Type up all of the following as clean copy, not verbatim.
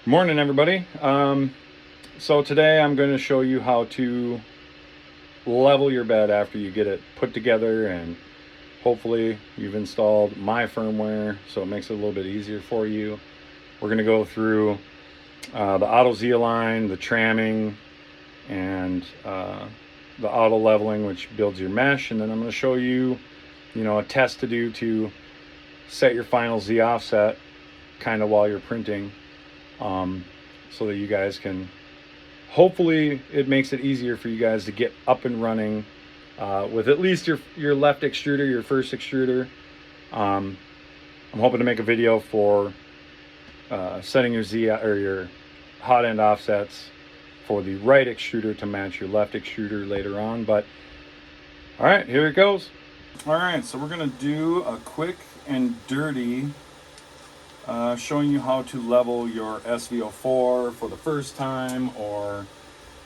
Morning, everybody. So today I'm going to show you how to level your bed after you get it put together, and hopefully you've installed my firmware, so it makes it a little bit easier for you. We're going to go through the auto Z-align, the tramming, and the auto leveling, which builds your mesh, and then I'm going to show you, a test to do to set your final Z offset kind of while you're printing. So that you guys can, hopefully it makes it easier for you guys to get up and running with at least your left extruder, your first extruder. I'm hoping to make a video for setting your Z or your hot end offsets for the right extruder to match your left extruder later on. But all right, here it goes. All right, so we're gonna do a quick and dirty showing you how to level your SV04 for the first time, or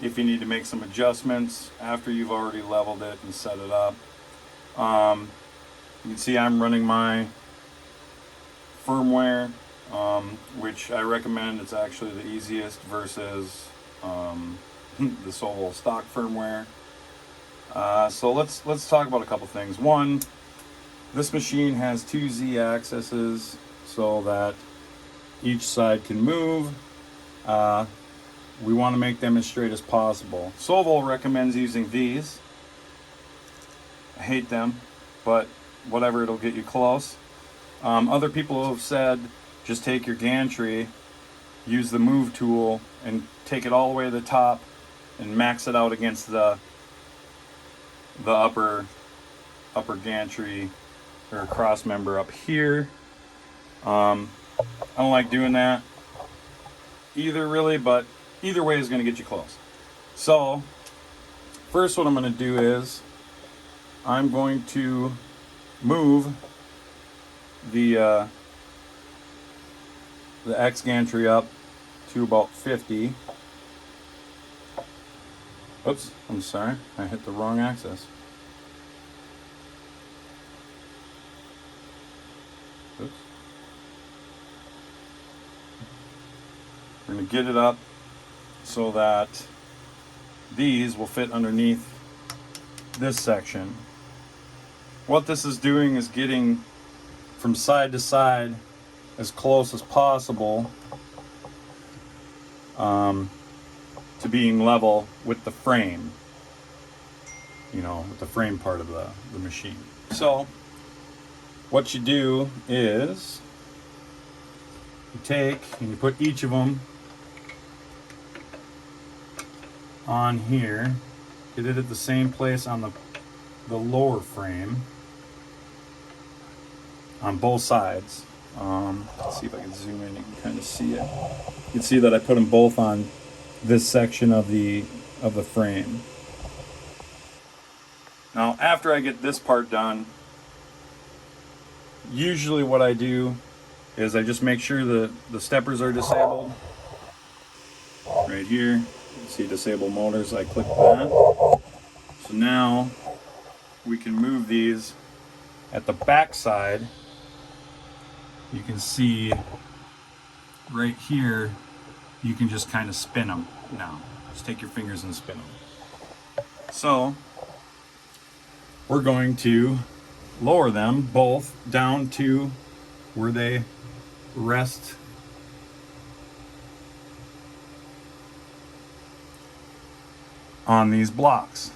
if you need to make some adjustments after you've already leveled it and set it up. You can see I'm running my firmware, which I recommend. It's actually the easiest versus the Sovol stock firmware. So let's talk about a couple things. One, this machine has 2 Z axes, so that each side can move. We want to make them as straight as possible. Sovol recommends using these. I hate them, but whatever, it'll get you close. Other people have said just take your gantry, use the move tool, and take it all the way to the top and max it out against the upper gantry or cross member up here. I don't like doing that either, really, but either way is going to get you close. So first, what I'm going to do is I'm going to move the X gantry up to about 50. Oops, I'm sorry, I hit the wrong axis. Oops. We're going to get it up so that these will fit underneath this section. What this is doing is getting from side to side as close as possible to being level with the frame, with the frame part of the machine. So what you do is you take and you put each of them on here, get it at the same place on the lower frame on both sides. Let's see if I can zoom in, you can kind of see it. You can see that I put them both on this section of the frame. Now after I get this part done, usually what I do is I just make sure the steppers are disabled. Right here, you see disable motors, I click that. So now we can move these at the back side. You can see right here, you can just kind of spin them now. Just take your fingers and spin them. So we're going to lower them both down to where they rest on these blocks.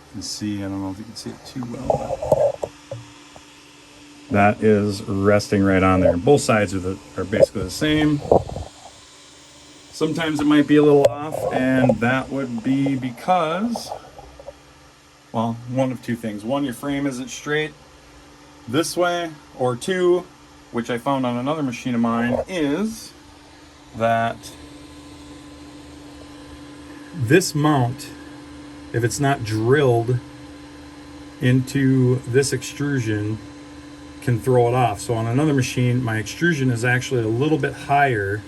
You can see, I don't know if you can see it too well, but that is resting right on there. Both sides are basically the same. Sometimes it might be a little off, and that would be because, well, one of two things. One, your frame isn't straight this way, or two, which I found on another machine of mine, is that this mount, if it's not drilled into this extrusion, can throw it off. So on another machine, my extrusion is actually a little bit higher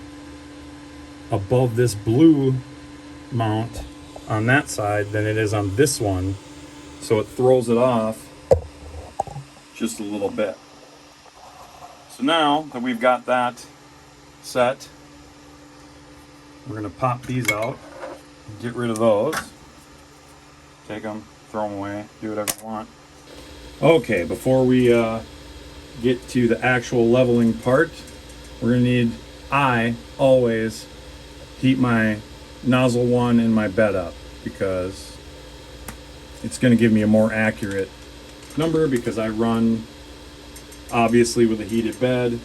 above this blue mount on that side than it is on this one, so it throws it off just a little bit. So now that we've got that set, We're gonna pop these out, get rid of those. Take them, throw them away, do whatever you want. Okay, before we get to the actual leveling part, we're gonna need, I always heat my nozzle one and my bed up because it's gonna give me a more accurate number because I run obviously with a heated bed,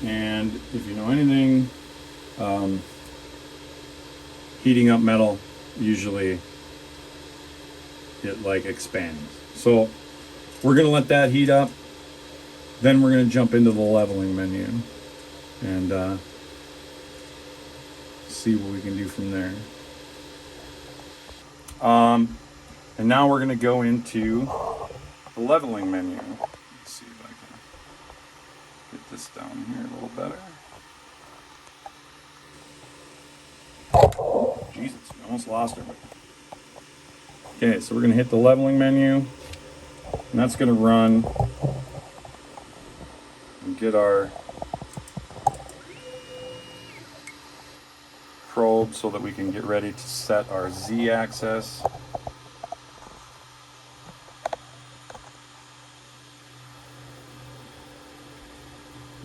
and if you know anything, heating up metal usually it like expands. So we're gonna let that heat up, then we're gonna jump into the leveling menu and see what we can do from there. And now we're gonna go into the leveling menu. Let's see if I can get this down here a little better. Jesus, we almost lost her. Okay, so we're gonna hit the leveling menu, and that's gonna run and get our probe so that we can get ready to set our Z-axis.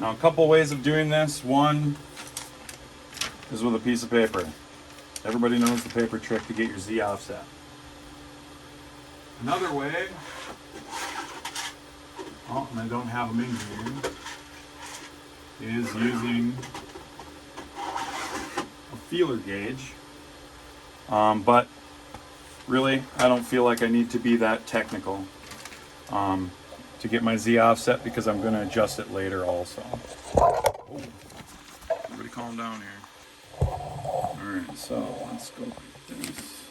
Now, a couple ways of doing this. One is with a piece of paper. Everybody knows the paper trick to get your Z offset. Another way, oh, and I don't have them in here, is using a feeler gauge. But really, I don't feel like I need to be that technical to get my Z offset because I'm going to adjust it later also. Oh, everybody calm down here. Alright, so let's go like this.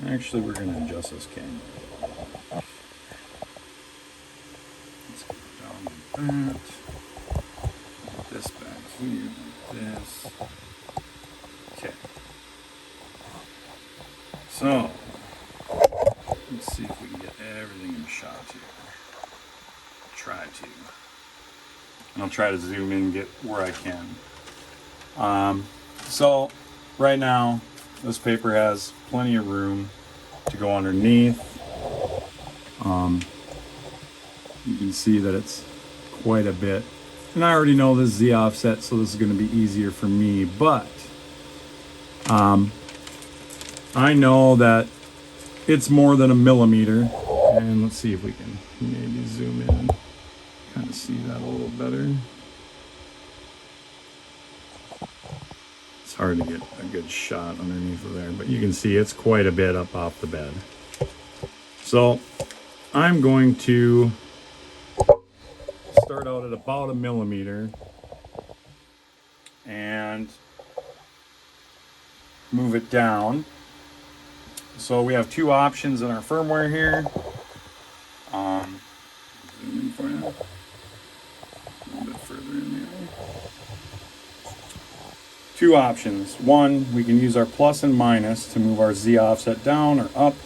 Actually, we're going to adjust this camera. Let's go down like that. Put this back here like this. Okay. So, let's see if we can get everything in shot here. Try to. And I'll try to zoom in and get where I can. So, right now, this paper has plenty of room to go underneath. You can see that it's quite a bit. And I already know this Z offset, so this is going to be easier for me. But I know that it's more than a millimeter. And let's see if we can maybe zoom in and kind of see that a little better. It's hard to get a good shot underneath of there, but you can see it's quite a bit up off the bed. So I'm going to start out at about a millimeter and move it down. So we have two options in our firmware here. Zoom in for you. A little bit further in maybe. Two options. One, we can use our plus and minus to move our Z offset down or up.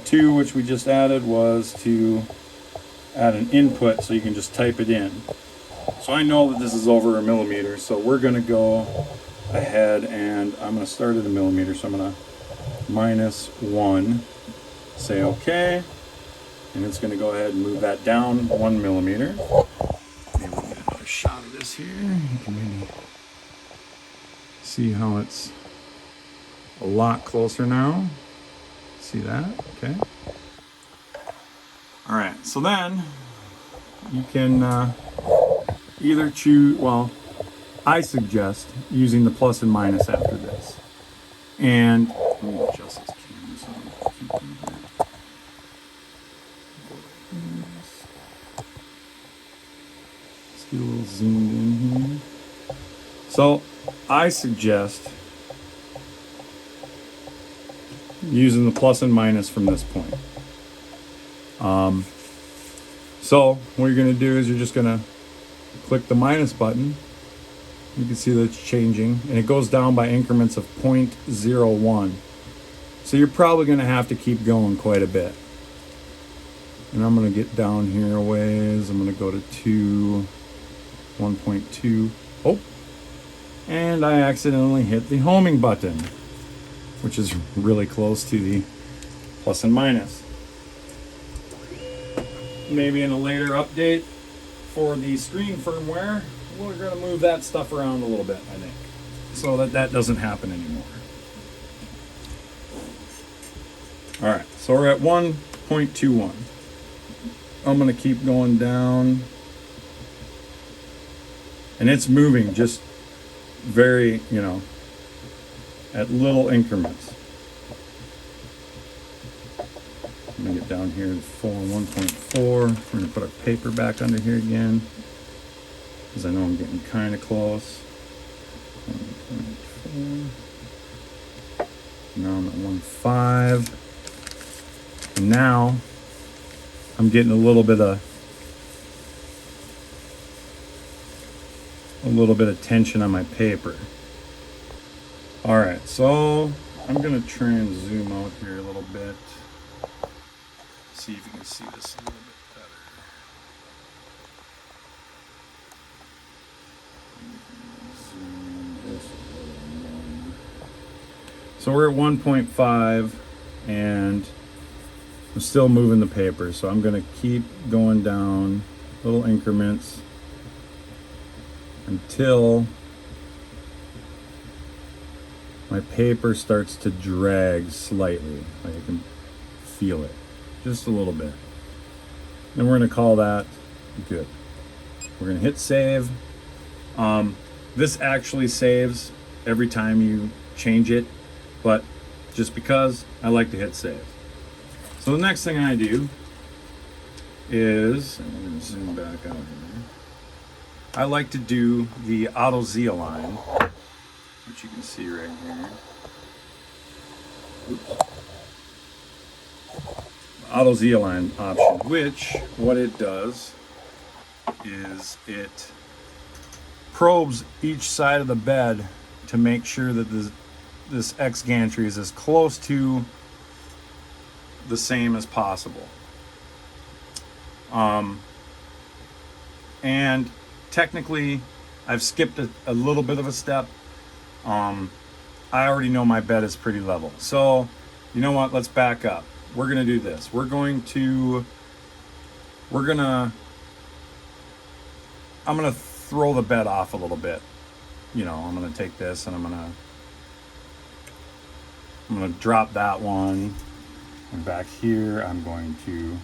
Two, which we just added, was to add an input so you can just type it in. So I know that this is over a millimeter, so we're going to go ahead and I'm going to start at a millimeter. So I'm going to -1, say OK, and it's going to go ahead and move that down 1 millimeter. Maybe we'll get another shot of this here. You can maybe see how it's a lot closer now. See that? Okay. All right, so then you can either choose, well, I suggest using the plus and minus after this. And let me adjust this camera so I don't keep doing that. Let's get a little zoomed in here. So I suggest using the plus and minus from this point. So what you're going to do is you're just going to click the minus button. You can see that it's changing, and it goes down by increments of 0.01. So you're probably going to have to keep going quite a bit. And I'm going to get down here a ways. I'm going to go to 1.2. Oh, and I accidentally hit the homing button, which is really close to the plus and minus. Maybe in a later update for the screen firmware, we're going to move that stuff around a little bit, I think, so that that doesn't happen anymore. All right, so we're at 1.21. I'm going to keep going down, and it's moving just very, you know, at little increments. I'm going to get down here to full 1.4. We're going to put our paper back under here again, because I know I'm getting kind of close. 1.4. Now I'm at 1.5. And now I'm getting a little bit of tension on my paper. All right, so I'm gonna try and zoom out here a little bit. See if you can see this a little bit better. Zoom this a little more. So we're at 1.5, and I'm still moving the paper, so I'm gonna keep going down little increments until my paper starts to drag slightly. Like I can feel it, just a little bit. And we're gonna call that good. We're gonna hit save. This actually saves every time you change it, but just because I like to hit save. So the next thing I do is, and we're gonna zoom back out here, I like to do the auto Z align, which you can see right here. Oops. Auto Z align option, which what it does is it probes each side of the bed to make sure that this X gantry is as close to the same as possible. And technically I've skipped a little bit of a step. I already know my bed is pretty level. So you know what, let's back up. We're gonna do this. I'm gonna throw the bed off a little bit. You know, I'm gonna take this and I'm gonna drop that one. And back here, I'm going to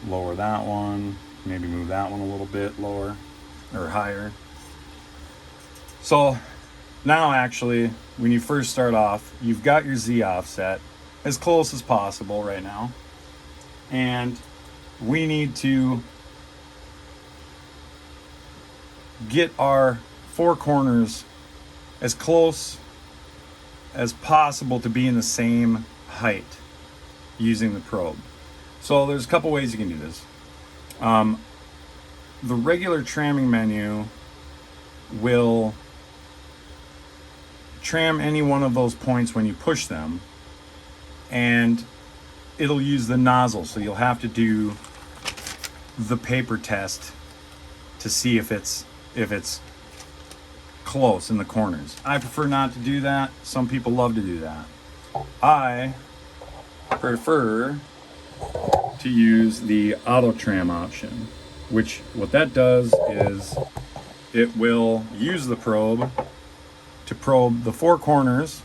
lower that one, maybe move that one a little bit lower or higher. So now actually, when you first start off, you've got your Z offset as close as possible right now. And we need to get our four corners as close as possible to be in the same height using the probe. So there's a couple ways you can do this. The regular tramming menu will tram any one of those points when you push them, and it'll use the nozzle, so you'll have to do the paper test to see if it's close in the corners. I prefer not to do that. Some people love to do that. I prefer to use the auto tram option, which what that does is it will use the probe to probe the four corners,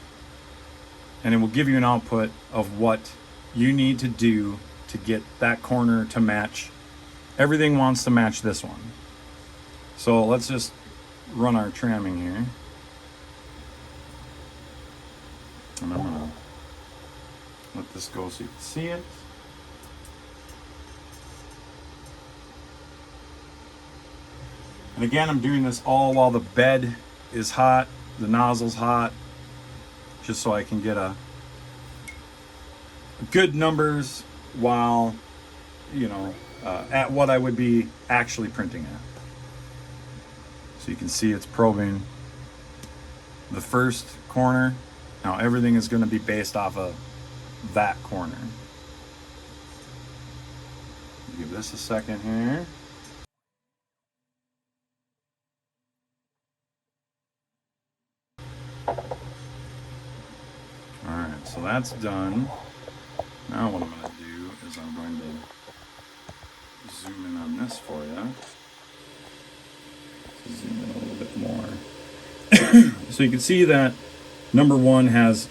and it will give you an output of what you need to do to get that corner to match. Everything wants to match this one. So let's just run our tramming here. And I'm gonna let this go so you can see it. And again, I'm doing this all while the bed is hot, the nozzle's hot, just so I can get a good numbers while, you know, at what I would be actually printing at. So you can see it's probing the first corner. Now everything is going to be based off of that corner. Give this a second here. that's done. Now what I'm going to do is I'm going to zoom in on this for you. Zoom in a little bit more. So you can see that number 1 has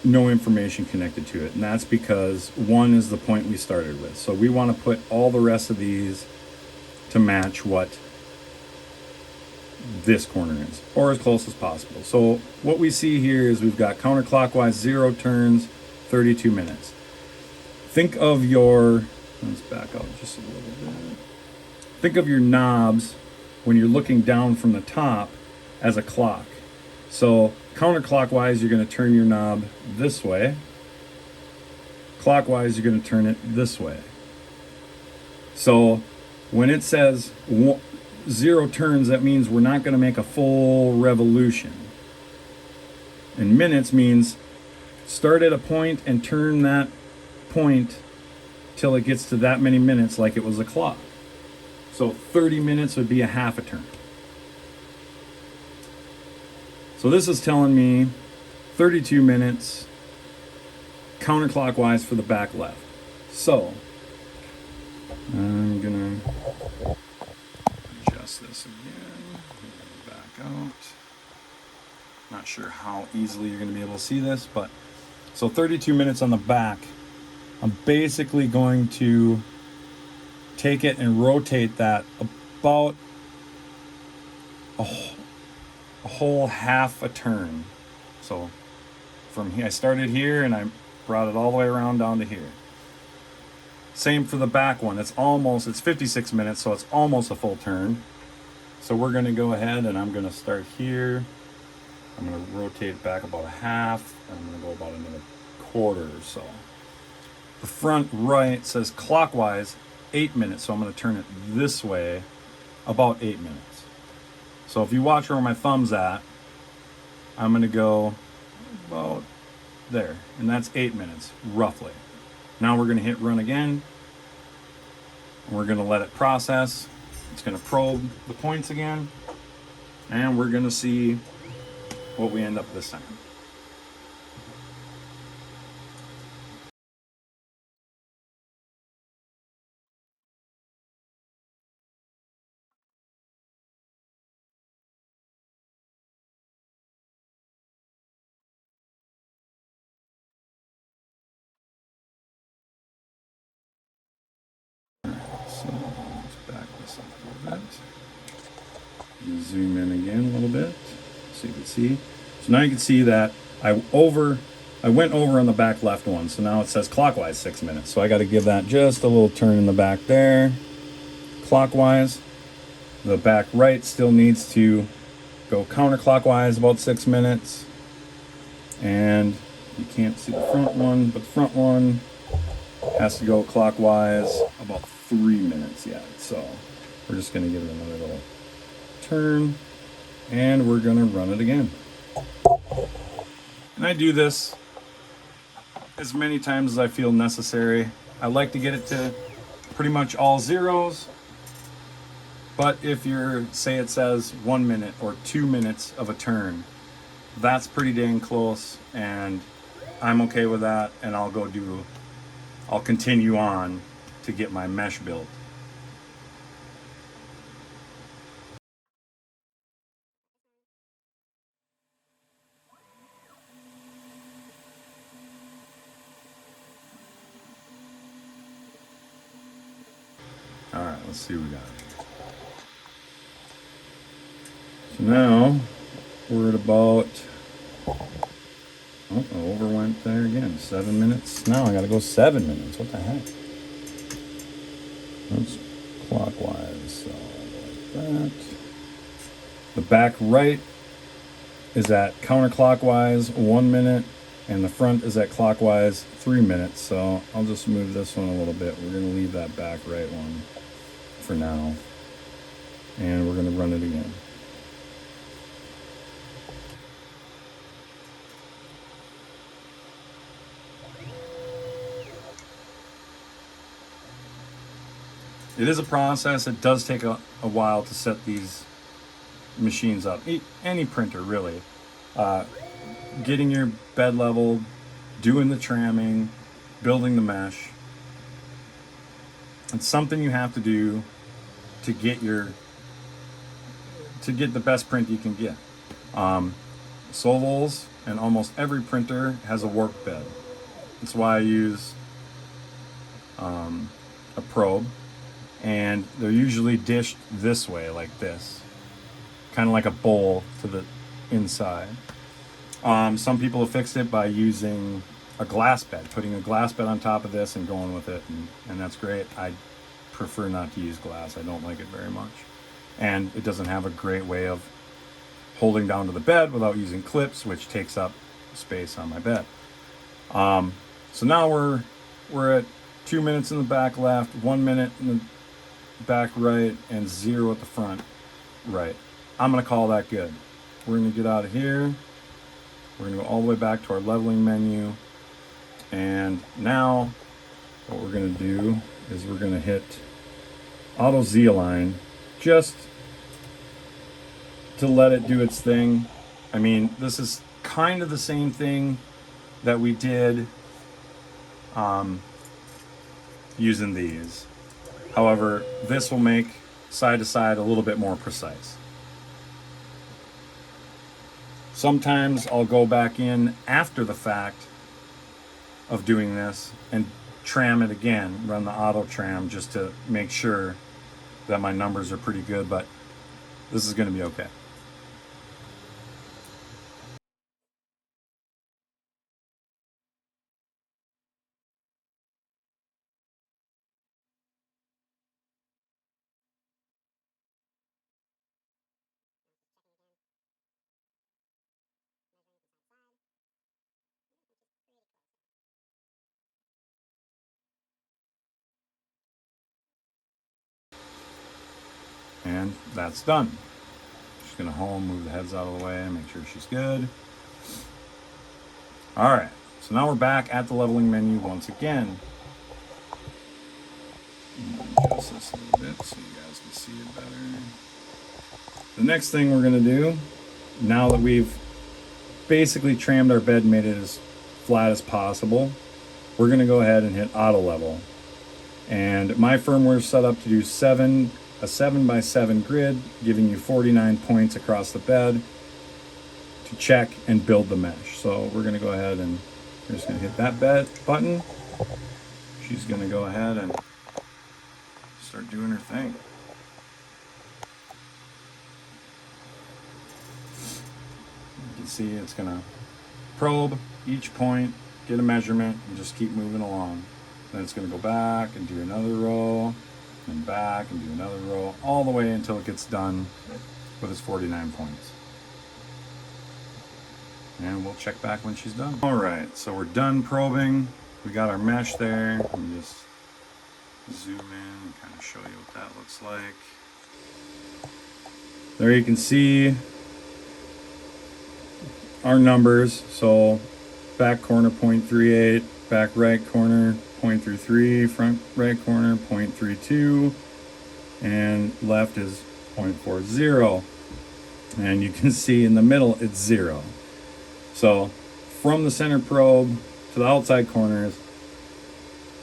no information connected to it, and that's because 1 is the point we started with. So we want to put all the rest of these to match what this corner is, or as close as possible. So what we see here is we've got counterclockwise 0 turns, 32 minutes. Think of your, let's back up just a little bit. Think of your knobs when you're looking down from the top as a clock. So counterclockwise, you're going to turn your knob this way. Clockwise, you're going to turn it this way. So when it says 0 turns, that means we're not going to make a full revolution. And minutes means start at a point and turn that point till it gets to that many minutes, like it was a clock. So 30 minutes would be a half a turn. So this is telling me 32 minutes counterclockwise for the back left. So I'm gonna adjust this again, back out. Not sure how easily you're gonna be able to see this, but so 32 minutes on the back. I'm basically going to take it and rotate that about a whole half a turn. So from here, I started here and I brought it all the way around down to here. Same for the back one. It's 56 minutes, so it's almost a full turn. So we're going to go ahead and I'm going to start here. I'm going to rotate back about a half, and I'm going to go about another quarter or so. The front right says clockwise 8 minutes, so I'm going to turn it this way about 8 minutes. So if you watch where my thumb's at, I'm going to go about there, and that's 8 minutes roughly. Now we're going to hit run again. We're going to let it process. It's going to probe the points again, and we're going to see what we end up this time. So let's back this up a little bit. Zoom in again a little bit so you can see. So now you can see that I went over on the back left one. So now it says clockwise 6 minutes. So I got to give that just a little turn in the back there. Clockwise. The back right still needs to go counterclockwise about 6 minutes. And you can't see the front one, but the front one has to go clockwise about 3 minutes yet. So we're just going to give it another little turn, and we're going to run it again. And I do this as many times as I feel necessary. I like to get it to pretty much all zeros, but if you're, say it says 1 minute or 2 minutes of a turn, that's pretty dang close, and I'm okay with that, and I'll continue on to get my mesh built. All right, let's see what we got. So now we're at about, I overwent there again, 7 minutes. Now I gotta go 7 minutes, what the heck? That's clockwise, so like that. The back right is at counterclockwise 1 minute, and the front is at clockwise 3 minutes. So I'll just move this one a little bit. We're gonna leave that back right one for now, and we're gonna run it again. It is a process. It does take a while to set these machines up. Any printer, really. Getting your bed level, doing the tramming, building the mesh. It's something you have to do to get the best print you can get. Sovol's and almost every printer has a work bed. That's why I use a probe, and they're usually dished this way, like this, kind of like a bowl to the inside. Some people have fixed it by using a glass bed, putting a glass bed on top of this and going with it, and that's great. I prefer not to use glass. I don't like it very much, and it doesn't have a great way of holding down to the bed without using clips, which takes up space on my bed. So now we're at 2 minutes in the back left, 1 minute in the back right, and 0 at the front right. I'm gonna call that good. We're gonna get out of here. We're gonna go all the way back to our leveling menu. And now what we're gonna do is we're gonna hit auto Z align just to let it do its thing. I mean, this is kind of the same thing that we did using these. However, this will make side to side a little bit more precise. Sometimes I'll go back in after the fact of doing this and tram it again, run the auto tram just to make sure that my numbers are pretty good, but this is going to be okay. And that's done. Just gonna home, move the heads out of the way, make sure she's good. All right, so now we're back at the leveling menu once again. Adjust this a little bit so you guys can see it better. The next thing we're gonna do, now that we've basically trammed our bed, made it as flat as possible, we're gonna go ahead and hit auto level. And my firmware is set up to do a 7x7 grid, giving you 49 points across the bed to check and build the mesh. So we're gonna go ahead and we're just gonna hit that button. She's gonna go ahead and start doing her thing. You can see it's gonna probe each point, get a measurement, and just keep moving along. Then it's gonna go back and do another row, and back and do another row, all the way until it gets done with its 49 points. And we'll check back when she's done. All right, so we're done probing. We got our mesh there. Let me just zoom in and kind of show you what that looks like. There you can see our numbers. So back corner 0.38, back right corner 0.33, front right corner 0.32, and left is 0.40. And you can see in the middle it's 0. So from the center probe to the outside corners,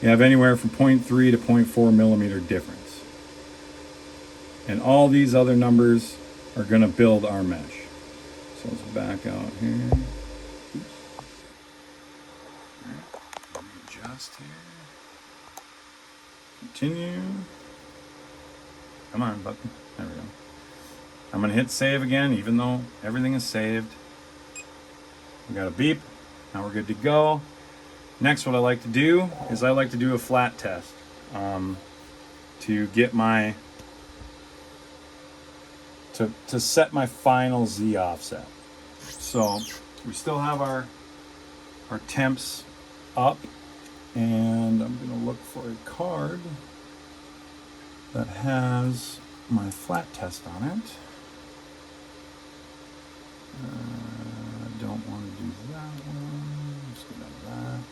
you have anywhere from 0.3 to 0.4 millimeter difference. And all these other numbers are going to build our mesh. So let's back out here. Oops. All right, let me adjust here. Continue. Come on, button. There we go. I'm going to hit save again, even though everything is saved. We got a beep. Now we're good to go. Next, what I like to do is I like to do a flat test to get my to set my final Z offset. So we still have our temps up, and I'm going to look for a card that has my flat test on it. I don't want to do that one. Let's get out of that.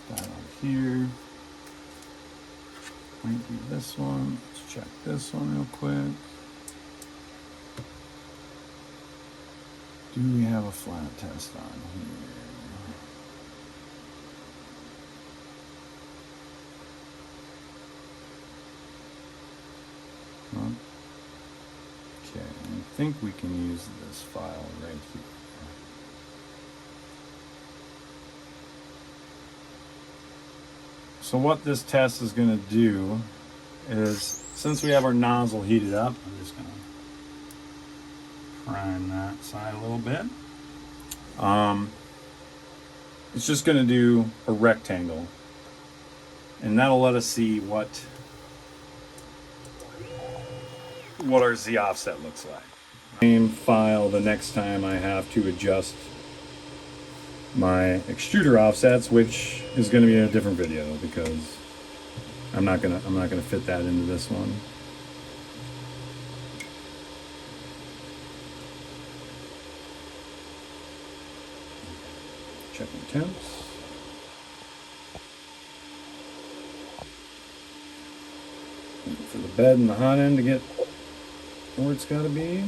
That out here. Might be this one. Let's check this one real quick. Do we have a flat test on here? Okay, I think we can use this file right here. So what this test is going to do is, since we have our nozzle heated up, I'm just going to prime that side a little bit. It's just going to do a rectangle, and that'll let us see what our Z offset looks like. Same file the next time I have to adjust my extruder offsets, which is going to be in a different video because I'm not gonna fit that into this one. Checking temps. For the bed and the hot end to get where it's got to be.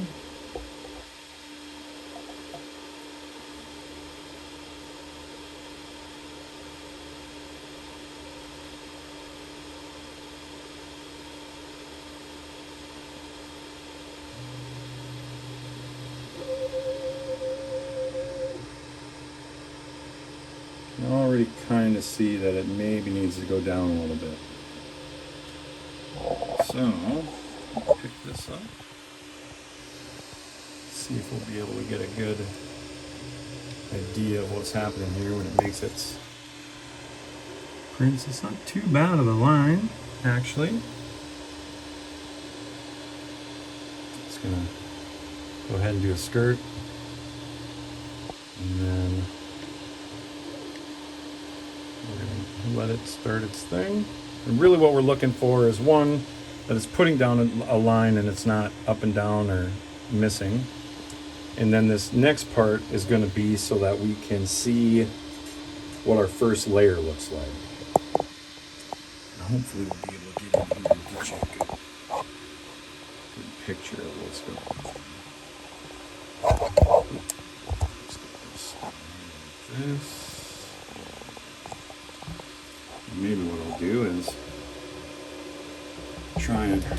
I already kind of see that it maybe needs to go down a little bit. So, I'll pick this up. See if we'll be able to get a good idea of what's happening here when it makes its prints. It's not too bad of a line, actually. Just gonna go ahead and do a skirt, and then we're gonna let it start its thing. And really what we're looking for is one, that it's putting down a line and it's not up and down or missing. And then this next part is going to be so that we can see what our first layer looks like. And hopefully we'll be able to get in here and get you a good picture of what's going on. Let's get this like this. Maybe what I'll do is try and get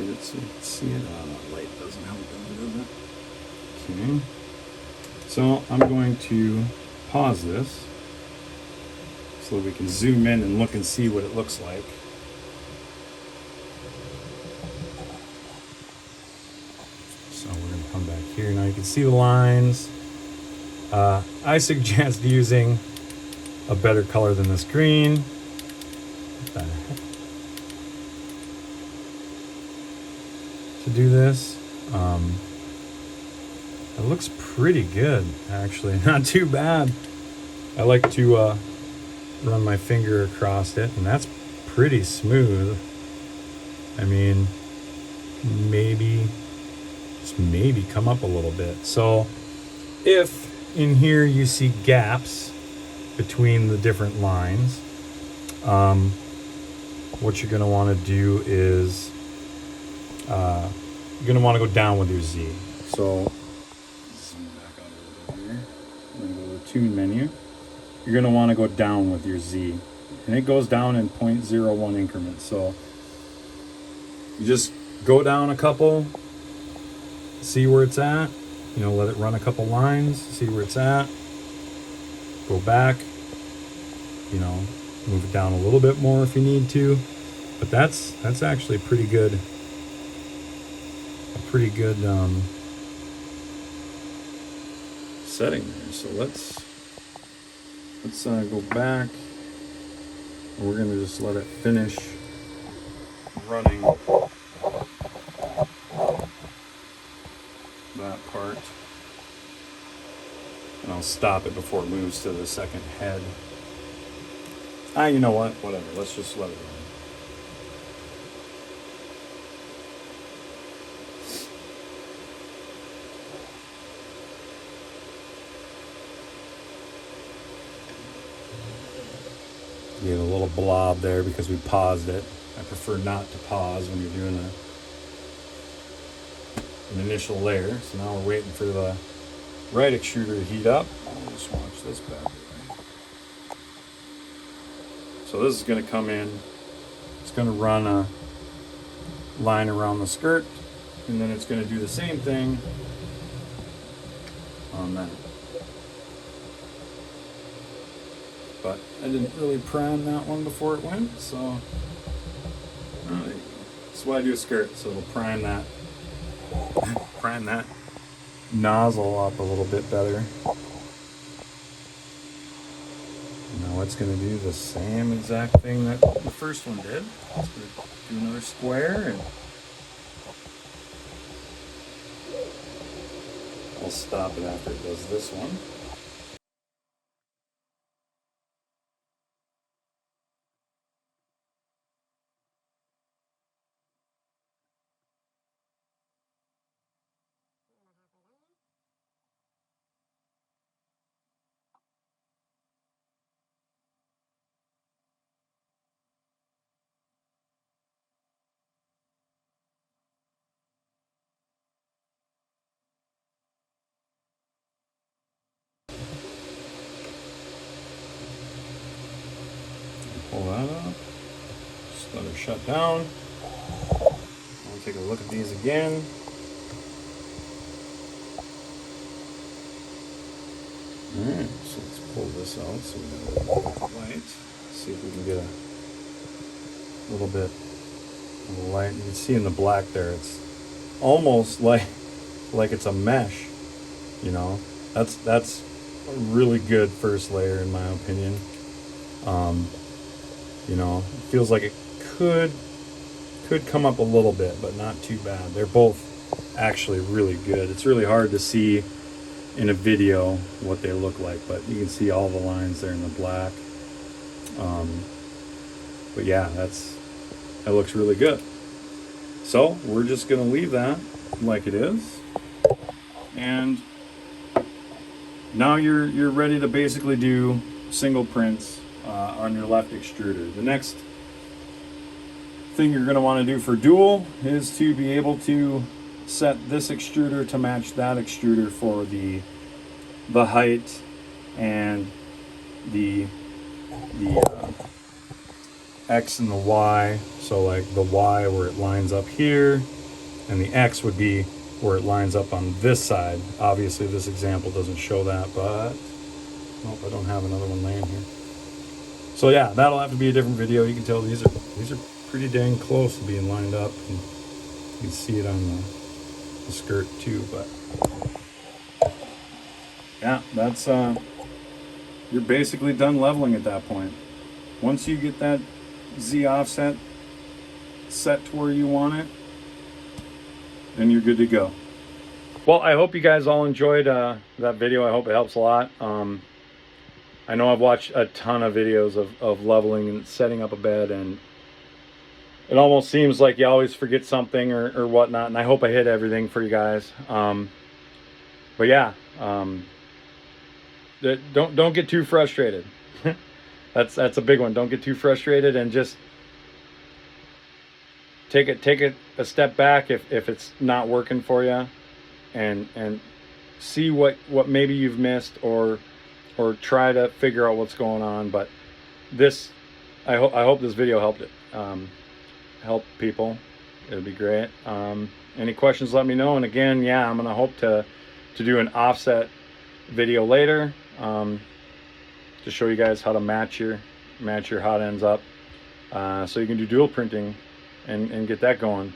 it so you can see it. The light doesn't help, does it? Okay. So I'm going to pause this so that we can zoom in and look and see what it looks like. So we're going to come back here. Now you can see the lines. I suggest using a better color than this green. What the heck? To do this. It looks pretty good, actually. Not too bad. I like to run my finger across it, and that's pretty smooth. I mean, just maybe come up a little bit. So if in here you see gaps between the different lines, what you're going to want to do is you're going to want to go down with your Z. So zoom back out a little bit here. I'm going to go to the tune menu. You're going to want to go down with your Z, and it goes down in 0.01 increments. So you just go down a couple, see where it's at. You know, let it run a couple lines, see where it's at, go back, you know, move it down a little bit more if you need to. But that's actually pretty good, setting there. So let's go back, and we're gonna just let it finish running that part, and I'll stop it before it moves to the second head. You know what? Whatever. Let's just let it run. You get a little blob there because we paused it. I prefer not to pause when you're doing an initial layer. So now we're waiting for the right extruder to heat up. I'll just watch this bad boy. So this is going to come in, it's going to run a line around the skirt, and then it's going to do the same thing on that. But I didn't really prime that one before it went, so that's why I do a skirt, so it'll prime that nozzle up a little bit better. Now it's going to do the same exact thing that the first one did. It's going to do another square, and I'll stop it after it does this one. Pull that up, just let her shut down. We'll take a look at these again. Alright, so let's pull this out so we have a little bit of light. See if we can get a little bit of light. You can see in the black there, it's almost like it's a mesh, you know. That's a really good first layer in my opinion. You know, it feels like it could come up a little bit, but not too bad. They're both actually really good. It's really hard to see in a video what they look like, but you can see all the lines there in the black. But yeah, that looks really good. So we're just gonna leave that like it is, and now you're ready to basically do single prints on your left extruder. The next thing you're going to want to do for dual is to be able to set this extruder to match that extruder for the height and the X and the Y. So like the Y where it lines up here, and the X would be where it lines up on this side. Obviously this example doesn't show that, but nope, I don't have another one laying here. So yeah, that'll have to be a different video. You can tell these are pretty dang close to being lined up, and you can see it on the skirt too. But yeah, that's you're basically done leveling at that point. Once you get that Z offset set to where you want it, then you're good to go. Well, I hope you guys all enjoyed that video. I hope it helps a lot. I know I've watched a ton of videos of leveling and setting up a bed, and it almost seems like you always forget something or whatnot, and I hope I hit everything for you guys. But yeah, don't get too frustrated. That's a big one. Don't get too frustrated, and just take it a step back if it's not working for you, and see what maybe you've missed, or try to figure out what's going on. But this, I hope this video helped help people. It'd be great. Any questions, let me know. And again, yeah, I'm gonna hope to do an offset video later, to show you guys how to match your hot ends up, so you can do dual printing and get that going.